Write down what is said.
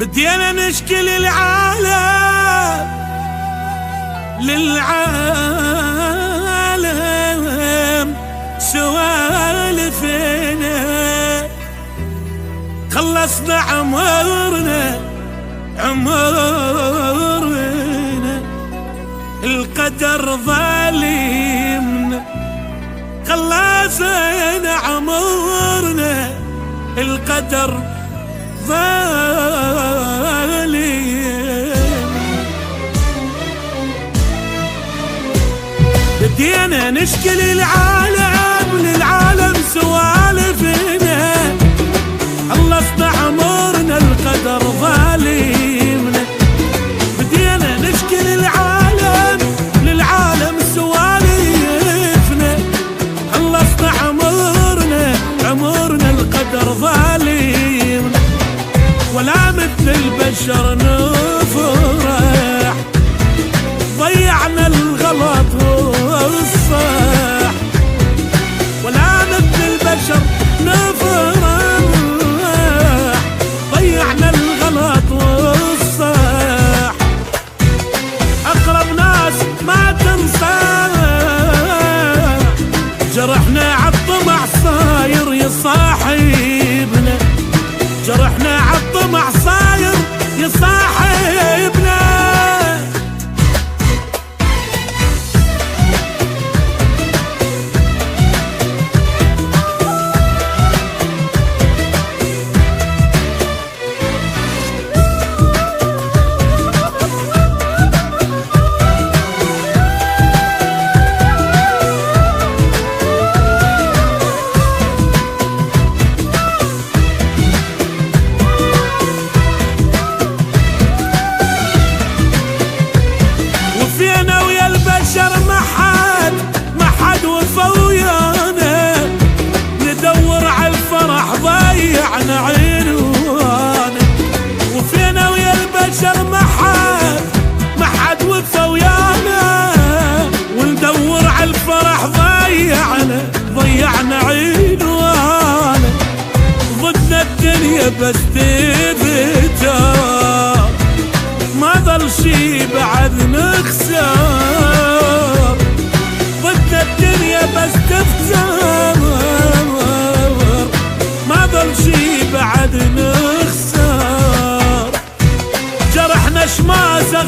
بدينا نشكي للعالم سوالفنا، خلصنا عمرنا القدر ظالمنا، خلصنا عمرنا القدر ظالم. بدينا نشكي للعالم سوالفنا، خلصنا عمرنا القدر ظالمنا. بدينا نشكي للعالم سوالفنا، خلصنا عمرنا القدر ظالمنا. ولا مثل البشر نفرح، ضيعنا الغلط والصح. ولا مثل البشر نفرح، ضيعنا الغلط والصح. أقرب ناس ما تنصح، جرحنا عالطمع صاير يصاحبنا، جرحنا عالطمع صاير يصاحبنا. ما حد وفا ويانا، ندور عالفرح ضيعنا عنوانا. وفينا ويا البشر ما حد وفا ويانا، وندور عالفرح ضيعنا عنوانا. ضدنا الدنيا بس تفتر، ما ظل شي بعد نخسر. ضدنا الدنيا بس تفتر، ما ظل شي بعد نخسر. جرحنا شماسة